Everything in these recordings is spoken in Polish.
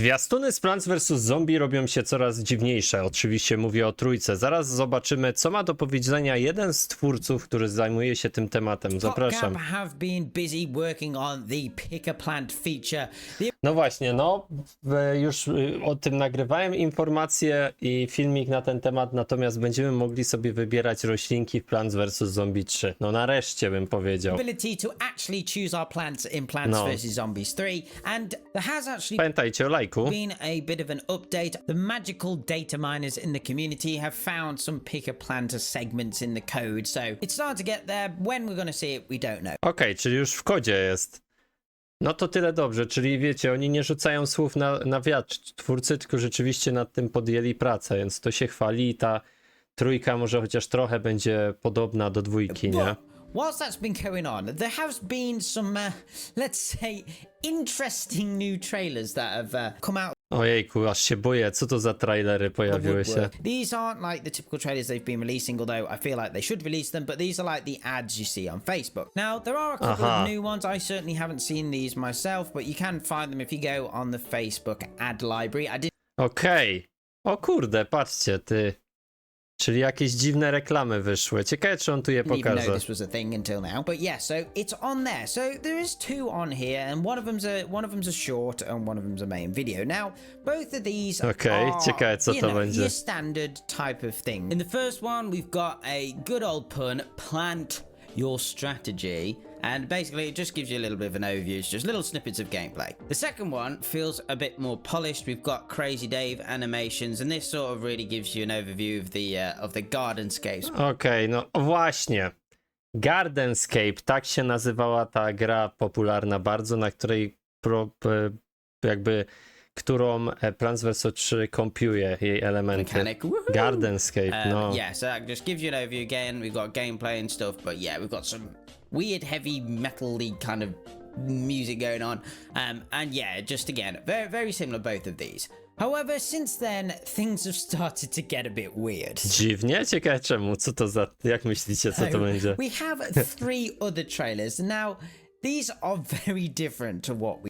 Zwiastuny z Plants vs. Zombie robią się coraz dziwniejsze. Oczywiście mówię o trójce. Zaraz zobaczymy, co ma do powiedzenia jeden z twórców, który zajmuje się tym tematem. Zapraszam. No właśnie, już o tym nagrywałem informacje i filmik na ten temat, natomiast będziemy mogli sobie wybierać roślinki w Plants vs. Zombie 3. No nareszcie bym powiedział. Pamiętajcie o lajku. Been a bit of an update. The magical data miners in the community have found some picker planter segments in the code, so it's starting to get there. When we're gonna see it, we don't know. Okej, czyli już w kodzie jest. No to tyle dobrze, czyli wiecie, oni nie rzucają słów na wiatr twórcy, tylko rzeczywiście nad tym podjęli pracę, więc to się chwali i ta trójka może chociaż trochę będzie podobna do dwójki, nie? Whilst that's been going on, there has been some, let's say, interesting new trailers that have come out. Ojejku, aż się boję, co to za trailery pojawiły się? These aren't like the typical trailers they've been releasing, although I feel like they should release them, but these are like the ads you see on Facebook. Now, there are a couple of new ones. I certainly haven't seen these myself, but you can find them if you go on the Facebook ad library. Okej. O kurde, patrzcie, ty. Czyli jakieś dziwne reklamy wyszły. Ciekawe, czy on tu je pokaże. Even know this was a thing until now. But yeah, so it's on there. So there is two on here, and one of them's a short, and one of them's a main video. Now, both of these are, ciekawe, co to będzie. Your standard type of thing. In the first one, we've got a good old pun, plant your strategy. And basically, it just gives you a little bit of an overview. It's just little snippets of gameplay. The second one feels a bit more polished. We've got Crazy Dave animations, and this sort of really gives you an overview of the Gardenscapes. Okej, no właśnie. Gardenscape, tak się nazywała ta gra popularna bardzo, na której którą Plants vs. 3 kompiuje jej elementy. Gardenscape, no. Yeah, so that just gives you an overview again. We've got gameplay and stuff, but yeah, we've got some weird heavy metal-y kind of music going on. And yeah, just again, very, very similar both of these. However, since then, things have started to get a bit weird. Dziwnie? Ciekawe czemu? Co to za... Jak myślicie, co to będzie? We have three other trailers. Now, these are very different to what we...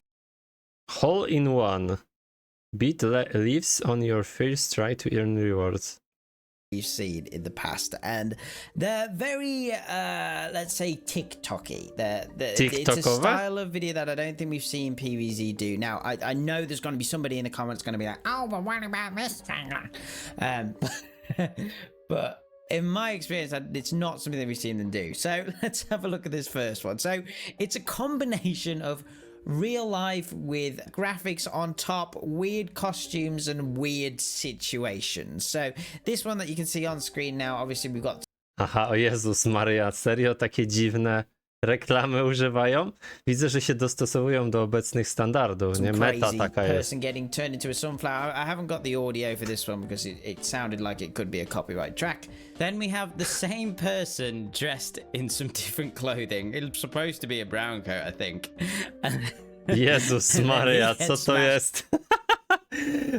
Hole in one. Beat leaves on your first try to earn rewards. You've seen in the past, and they're very let's say TikTok-y. It's a style of video that I don't think we've seen PVZ do. Now I know there's going to be somebody in the comments going to be like, oh, but what about this trailer? But in my experience, it's not something that we've seen them do. So let's have a look at this first one. So it's a combination of real life with graphics on top, weird costumes and weird situations. So this one that you can see on screen now, obviously we've got... Aha, o Jezus Maria, serio takie dziwne reklamy używają? Widzę, że się dostosowują do obecnych standardów, nie? Meta taka jest. Person getting turned into a sunflower. I haven't got the audio for this one because it sounded like it could be a copyright track. Then we have the same person dressed in some different clothing. It's supposed to be a brown coat, I think. Jezus Maria, co to jest?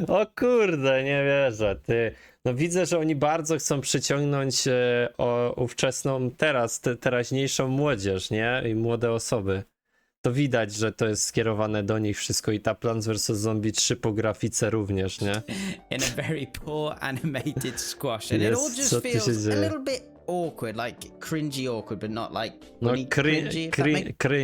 O kurde, nie wierzę, ty. No widzę, że oni bardzo chcą przyciągnąć ówczesną, teraźniejszą młodzież, nie? I młode osoby. To widać, że to jest skierowane do nich wszystko i ta Plants vs. Zombie 3 po grafice również, nie? In a very poor animated squash. And it all just feels a little bit awkward, like cringy awkward, but not like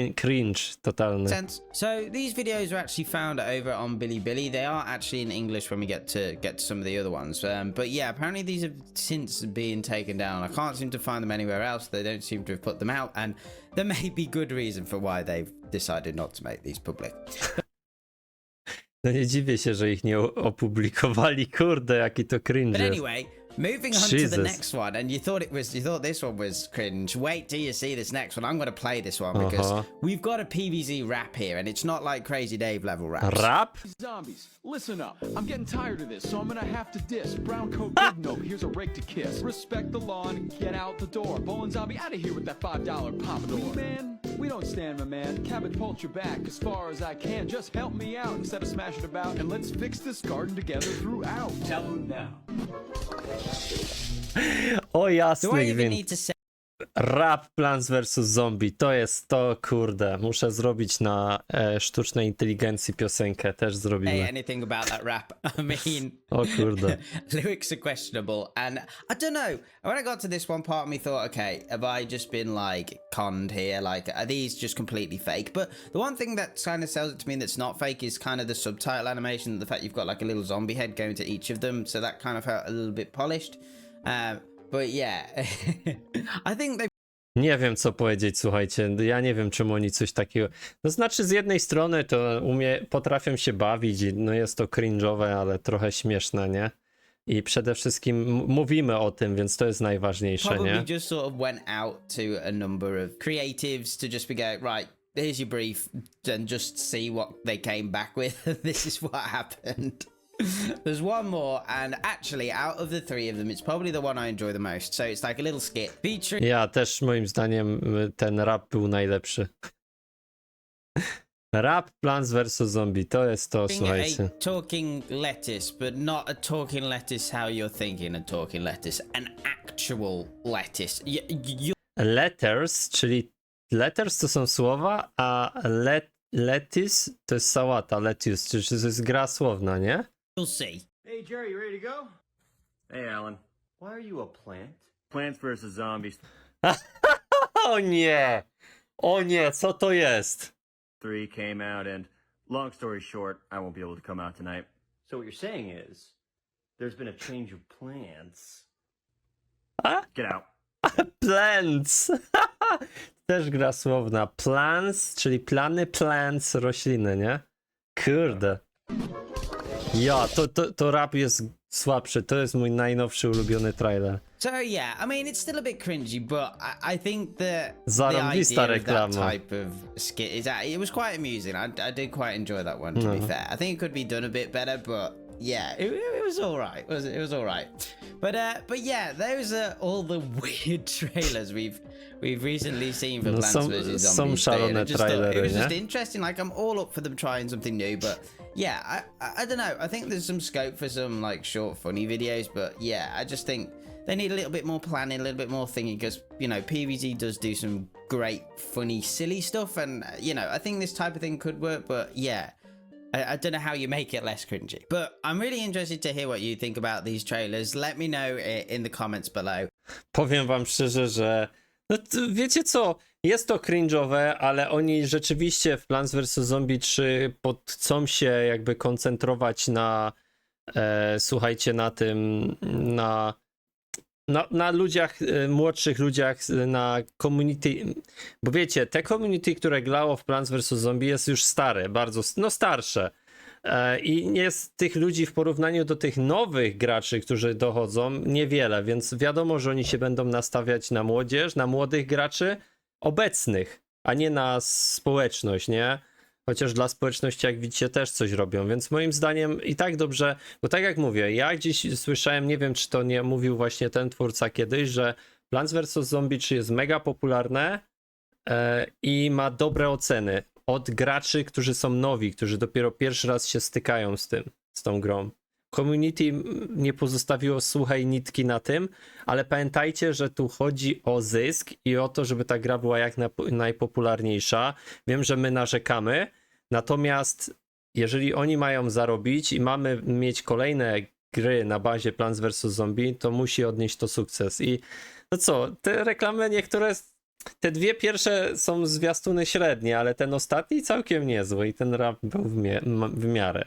cringe totalny. Sense. So these videos are actually found over on Bilibili. They are actually in English when we get to some of the other ones. But yeah, apparently these have since been taken down. I can't seem to find them anywhere else. They don't seem to have put them out, and there may be good reason for why they've decided not to make these public. No nie dziwię się, że ich nie opublikowali. Kurde, jaki to cringe. But anyway, moving on to the next one, and you thought this one was cringe. Wait till you see this next one. I'm going to play this one because we've got a PVZ rap here, and it's not like Crazy Dave level raps. Rap? Zombies, listen up. I'm getting tired of this, so I'm gonna have to diss. Brown coat, big note, here's a rake to kiss. Respect the law and get out the door. Bowling zombie, out of here with that $5 pompadour. Man, we don't stand, my man. Catapult your back as far as I can. Just help me out instead of smashing about, and let's fix this garden together throughout. Tell him now. O jasny gwint. Rap Plants vs Zombie, to jest to, kurde, muszę zrobić na sztucznej inteligencji piosenkę, też Say zrobimy. anything about that rap. I mean, O kurde. lyrics are questionable, and I don't know. When I got to this one part of me thought, okay, have I just been like conned here? Like, are these just completely fake? But the one thing that kind of sells it to me that's not fake is kind of the subtitle animation, the fact you've got like a little zombie head going to each of them, so that kind of felt a little bit polished. But yeah, I think they Nie wiem, co powiedzieć, słuchajcie, ja nie wiem, czemu oni coś takiego... No znaczy, z jednej strony to potrafią się bawić i no jest to cringe'owe, ale trochę śmieszne, nie? I przede wszystkim mówimy o tym, więc to jest najważniejsze, probably nie? just sort of went out to a number of creatives to just be going, right, here's your brief, and just see what they came back with. This is what happened. There's one more, and actually, out of the three of them, it's probably the one I enjoy the most. So it's like a little skit featuring Ja też, moim zdaniem, ten rap był najlepszy. Rap Plants vs Zombie, to jest to, słuchajcie. a talking lettuce, but not a talking lettuce how you're thinking a talking lettuce, an actual lettuce. Letters, czyli letters to są słowa, a lettuce to jest sałata, lettuce, czyli to jest gra słowna, nie? You'll see. Hey, Jerry, you ready to go? Hey, Alan. Why are you a plant? Plants vs. Zombies O nie! O nie, co to jest? 3 came out, and long story short, I won't be able to come out tonight. So what you're saying is, there's been a change of plans. Get out. Plants! Też gra słowna. Plants, czyli plany, plants, rośliny, nie? Kurde. Ja, to rap jest słabszy. To jest mój najnowszy ulubiony trailer. So yeah, I mean, it's still a bit cringy, but I think the Zarąbista idea of that reklama. type of skit is it was quite amusing. I did quite enjoy that one, to be fair. I think it could be done a bit better, but yeah, it was all right. It was all right. But yeah, those are all the weird trailers we've recently seen for No, Plants vs są Zombies. szalone It was just trailery, nie? interesting. Like, I'm all up for them trying something new, but yeah, I don't know. I think there's some scope for some like short, funny videos, but yeah, I just think they need a little bit more planning, a little bit more thinking, because, you know, PVZ does do some great, funny, silly stuff, and, you know, I think this type of thing could work, but yeah, I don't know how you make it less cringy. But I'm really interested to hear what you think about these trailers. Let me know in the comments below. Powiem wam szczerze, że no wiecie co, jest to cringe'owe, ale oni rzeczywiście w Plants vs Zombie 3 chcą się jakby koncentrować na słuchajcie, na tym, na ludziach, młodszych ludziach, na community, bo wiecie, te community, które grało w Plants vs Zombie jest już stare, bardzo, no starsze. I jest tych ludzi w porównaniu do tych nowych graczy, którzy dochodzą, niewiele, więc wiadomo, że oni się będą nastawiać na młodzież, na młodych graczy obecnych, a nie na społeczność, nie? Chociaż dla społeczności, jak widzicie, też coś robią, więc moim zdaniem i tak dobrze, bo tak jak mówię, ja gdzieś słyszałem, nie wiem, czy to nie mówił właśnie ten twórca kiedyś, że Plants vs Zombie 3 jest mega popularne i ma dobre oceny od graczy, którzy są nowi, którzy dopiero pierwszy raz się stykają z tą grą. Community nie pozostawiło suchej nitki na tym, ale pamiętajcie, że tu chodzi o zysk i o to, żeby ta gra była jak najpopularniejsza. Wiem, że my narzekamy, natomiast jeżeli oni mają zarobić i mamy mieć kolejne gry na bazie Plants vs Zombie, to musi odnieść to sukces. I no co, te reklamy niektóre, te dwie pierwsze są zwiastuny średnie, ale ten ostatni całkiem niezły i ten rap był w miarę.